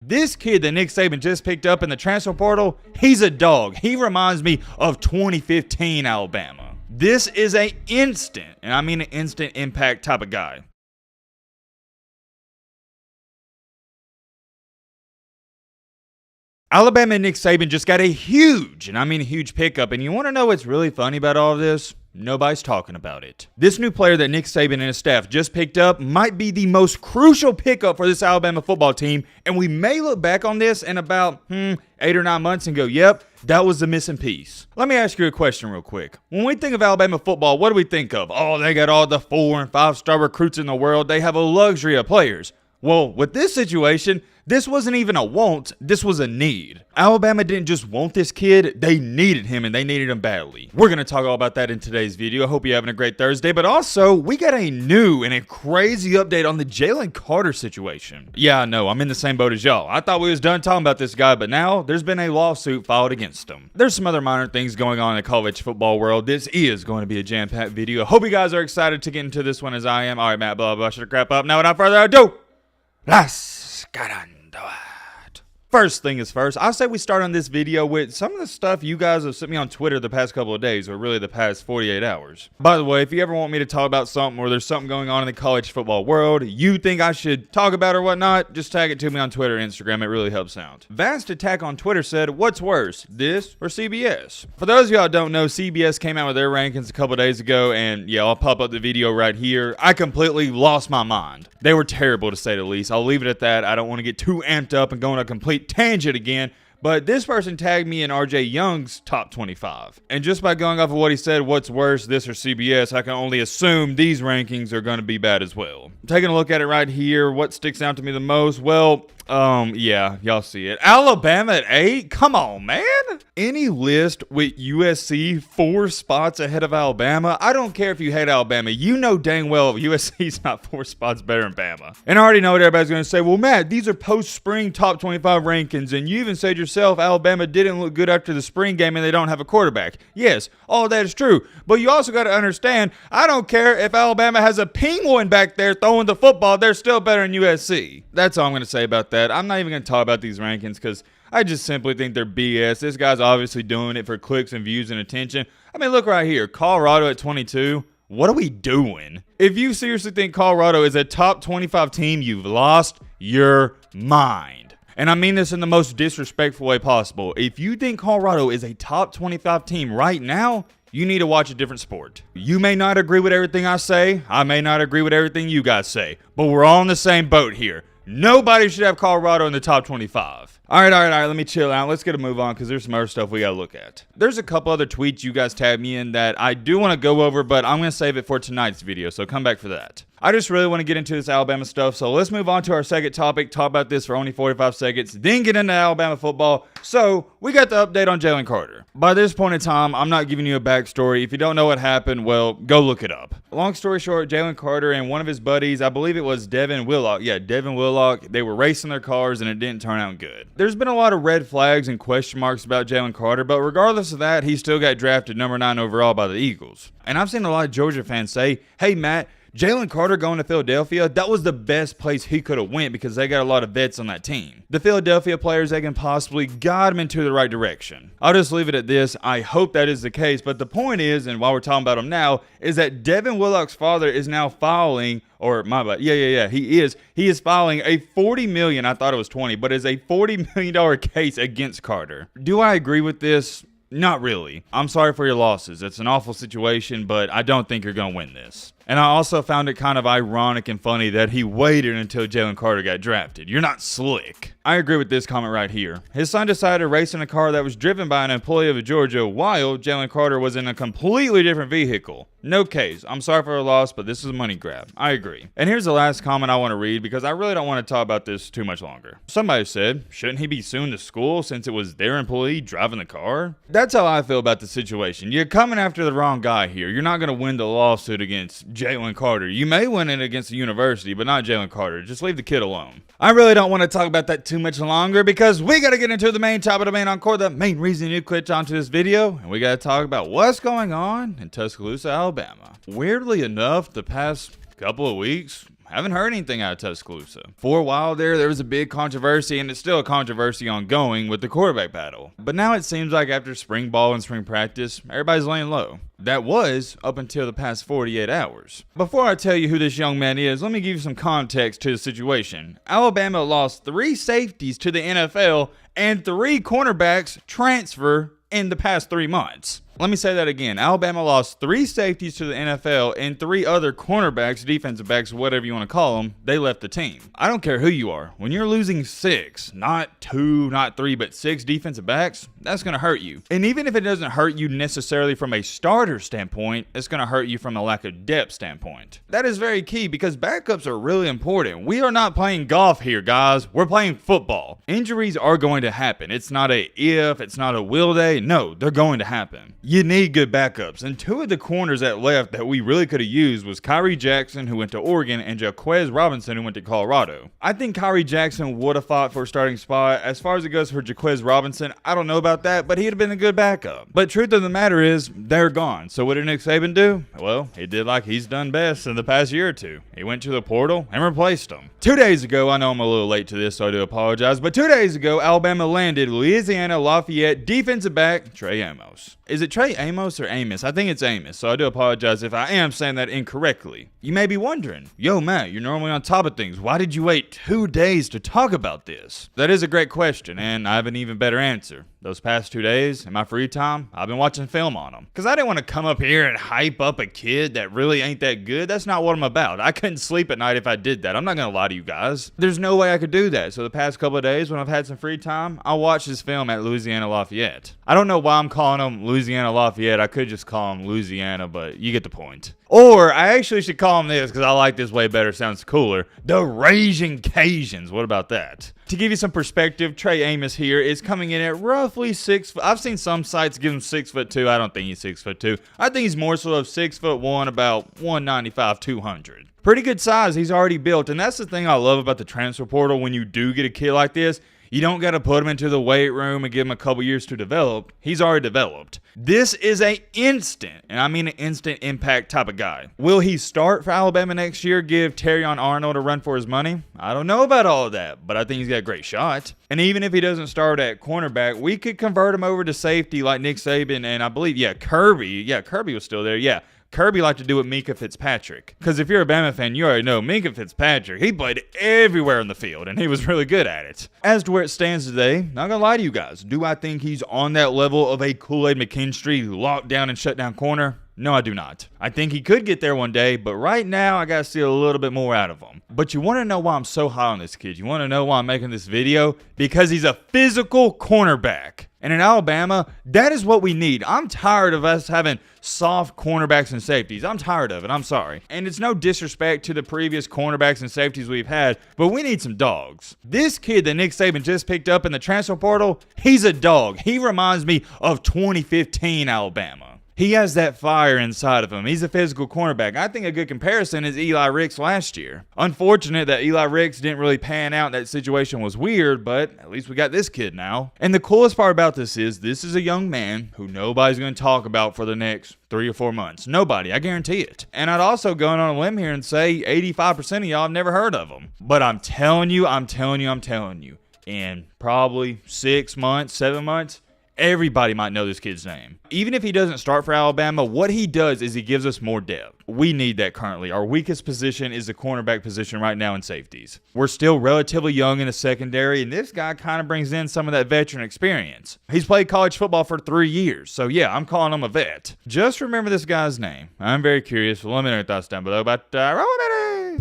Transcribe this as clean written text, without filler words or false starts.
This kid that Nick Saban just picked up in the transfer portal, he's a dog. He reminds me of 2015 Alabama. This is an instant, and I mean an instant impact type of guy. Alabama and Nick Saban just got a huge, and I mean a huge pickup, and you want to know what's really funny about all of this? Nobody's talking about it. This new player that Nick Saban and his staff just picked up might be the most crucial pickup for this Alabama football team, and we may look back on this in about 8 or 9 months and go, yep, that was the missing piece. Let me ask you a question real quick. When we think of Alabama football, what do we think of? Oh, they got all the 4- and 5-star recruits in the world. They have a luxury of players. Well, with this situation, this wasn't even a want, this was a need. Alabama didn't just want this kid, they needed him, and they needed him badly. We're going to talk all about that in today's video. I hope you're having a great Thursday, but also, we got a new and a crazy update on the Jalen Carter situation. Yeah, I know, I'm in the same boat as y'all. I thought we was done talking about this guy, but now there's been a lawsuit filed against him. There's some other minor things going on in the college football world. This is going to be a jam-packed video. Hope you guys are excited to get into this one as I am. All right, Matt, blah, blah, shut crap up. Now, without further ado, let's get into it. First thing is first, I say we start on this video with some of the stuff you guys have sent me on Twitter the past couple of days, or really the past 48 hours. By the way, if you ever want me to talk about something or there's something going on in the college football world you think I should talk about or whatnot, just tag it to me on Twitter or Instagram. It really helps out. Vast Attack on Twitter said, what's worse, this or CBS? For those of y'all who don't know, CBS came out with their rankings a couple of days ago, and yeah, I'll pop up the video right here. I completely lost my mind. They were terrible to say the least. I'll leave it at that. I don't want to get too amped up and go on a complete tangent again, but this person tagged me in RJ Young's top 25. And just by going off of what he said, what's worse, this or CBS, I can only assume these rankings are going to be bad as well. Taking a look at it right here, what sticks out to me the most? Well, yeah, y'all see it. Alabama at 8? Come on, man. Any list with USC 4 spots ahead of Alabama? I don't care if you hate Alabama. You know dang well USC's not 4 spots better than Bama. And I already know what everybody's going to say. Well, Matt, these are post-spring top 25 rankings, and you even said yourself Alabama didn't look good after the spring game and they don't have a quarterback. Yes, all that is true. But you also got to understand, I don't care if Alabama has a penguin back there throwing the football, they're still better than USC. That's all I'm going to say about that. I'm not even going to talk about these rankings because I just simply think they're BS. This guy's obviously doing it for clicks and views and attention. I mean, look right here. Colorado at 22. What are we doing? If you seriously think Colorado is a top 25 team, you've lost your mind. And I mean this in the most disrespectful way possible. If you think Colorado is a top 25 team right now, you need to watch a different sport. You may not agree with everything I say. I may not agree with everything you guys say. But we're all in the same boat here. Nobody should have Colorado in the top 25. All right, let me chill out. Let's get a move on because there's some other stuff we got to look at. There's a couple other tweets you guys tagged me in that I do want to go over, but I'm going to save it for tonight's video, so come back for that. I just really want to get into this Alabama stuff, so let's move on to our second topic, talk about this for only 45 seconds, then get into Alabama football. So, we got the update on Jalen Carter. By this point in time, I'm not giving you a backstory. If you don't know what happened, well, go look it up. Long story short, Jalen Carter and one of his buddies, I believe it was Devin Willock. Yeah, Devin Willock, they were racing their cars and it didn't turn out good. There's been a lot of red flags and question marks about Jalen Carter, but regardless of that, he still got drafted number 9 overall by the Eagles. And I've seen a lot of Georgia fans say, hey, Matt, Jalen Carter going to Philadelphia, that was the best place he could have went because they got a lot of vets on that team. The Philadelphia players, they can possibly guide him into the right direction. I'll just leave it at this. I hope that is the case. But the point is, and while we're talking about him now, is that Devin Willock's father is now filing, or my bad, he is filing a $40 million, I thought it was 20, but is a $40 million case against Carter. Do I agree with this? Not really. I'm sorry for your losses. It's an awful situation, but I don't think you're going to win this. And I also found it kind of ironic and funny that he waited until Jalen Carter got drafted. You're not slick. I agree with this comment right here. His son decided to race in a car that was driven by an employee of Georgia while Jalen Carter was in a completely different vehicle. No case. I'm sorry for the loss, but this is a money grab. I agree. And here's the last comment I want to read because I really don't want to talk about this too much longer. Somebody said, shouldn't he be suing the school since it was their employee driving the car? That's how I feel about the situation. You're coming after the wrong guy here. You're not going to win the lawsuit against Jalen Carter. You may win it against the university, but not Jalen Carter. Just leave the kid alone. I really don't want to talk about that too much longer because we got to get into the main topic of the main encore, the main reason you clicked onto this video, and we got to talk about what's going on in Tuscaloosa, Alabama. Weirdly enough, the past couple of weeks, Haven't heard anything out of Tuscaloosa. For a while there was a big controversy, and it's still a controversy ongoing with the quarterback battle. But now it seems like after spring ball and spring practice, everybody's laying low. That was up until the past 48 hours. Before I tell you who this young man is, let me give you some context to the situation. Alabama lost 3 safeties to the NFL and 3 cornerbacks transfer in the past 3 months. Let me say that again. Alabama lost 3 safeties to the NFL and 3 other cornerbacks, defensive backs, whatever you want to call them. They left the team. I don't care who you are. When you're losing 6, not 2, not 3, but 6 defensive backs, that's going to hurt you. And even if it doesn't hurt you necessarily from a starter standpoint, it's going to hurt you from a lack of depth standpoint. That is very key because backups are really important. We are not playing golf here, guys. We're playing football. Injuries are going to happen. It's not a if, it's not a will they. No, they're going to happen. You need good backups, and 2 of the corners that left that we really could have used was Kyrie Jackson, who went to Oregon, and Jaquez Robinson, who went to Colorado. I think Kyrie Jackson would have fought for a starting spot. As far as it goes for Jaquez Robinson, I don't know about that, but he'd have been a good backup. But truth of the matter is, they're gone. So what did Nick Saban do? Well, he did like he's done best in the past year or 2. He went to the portal and replaced them. 2 days ago, I know I'm a little late to this, so I do apologize, but 2 days ago, Alabama landed Louisiana Lafayette defensive back Trey Amos. Is it Trey Amos or Amos? I think it's Amos, so I do apologize if I am saying that incorrectly. You may be wondering, yo Matt, you're normally on top of things. Why did you wait 2 days to talk about this? That is a great question, and I have an even better answer. Those past 2 days, in my free time, I've been watching film on them. Because I didn't want to come up here and hype up a kid that really ain't that good. That's not what I'm about. I couldn't sleep at night if I did that. I'm not going to lie to you guys. There's no way I could do that. So the past couple of days, when I've had some free time, I watched this film at Louisiana Lafayette. I don't know why I'm calling them Louisiana Lafayette. I could just call them Louisiana, but you get the point. Or I actually should call them this because I like this way better. Sounds cooler. The Raging Cajuns. What about that? To give you some perspective, Trey Amos here is coming in at roughly 6 foot. I've seen some sites give him 6'2". I don't think he's 6'2". I think he's more so of 6'1", about 195, 200. Pretty good size. He's already built. And that's the thing I love about the transfer portal when you do get a kid like this. You don't got to put him into the weight room and give him a couple years to develop. He's already developed. This is an instant, and I mean an instant impact type of guy. Will he start for Alabama next year, give Terrion Arnold a run for his money? I don't know about all of that, but I think he's got a great shot. And even if he doesn't start at cornerback, we could convert him over to safety like Nick Saban and I believe, Kirby. Yeah, Kirby was still there. Yeah. Kirby liked to do with Minka Fitzpatrick. Because if you're a Bama fan, you already know Minka Fitzpatrick, he played everywhere in the field, and he was really good at it. As to where it stands today, not gonna lie to you guys, do I think he's on that level of a Kool-Aid McKinstry lockdown and shutdown corner? No, I do not. I think he could get there one day, but right now I gotta see a little bit more out of him. But you wanna know why I'm so high on this kid? You wanna know why I'm making this video? Because he's a physical cornerback. And in Alabama, that is what we need. I'm tired of us having soft cornerbacks and safeties. I'm tired of it. I'm sorry. And it's no disrespect to the previous cornerbacks and safeties we've had, but we need some dogs. This kid that Nick Saban just picked up in the transfer portal, he's a dog. He reminds me of 2015 Alabama. He has that fire inside of him. He's a physical cornerback. I think a good comparison is Eli Ricks last year. Unfortunate that Eli Ricks didn't really pan out. That situation was weird, but at least we got this kid now. And the coolest part about this is a young man who nobody's going to talk about for the next 3 or 4 months. Nobody. I guarantee it. And I'd also go on a limb here and say 85% of y'all have never heard of him. But I'm telling you, in probably 6 months, 7 months, everybody might know this kid's name. Even if he doesn't start for Alabama, what he does is he gives us more depth. We need that currently. Our weakest position is the cornerback position right now in safeties. We're still relatively young in the secondary, and this guy kind of brings in some of that veteran experience. He's played college football for 3 years, so yeah, I'm calling him a vet. Just remember this guy's name. I'm very curious. Let me know your thoughts down below, but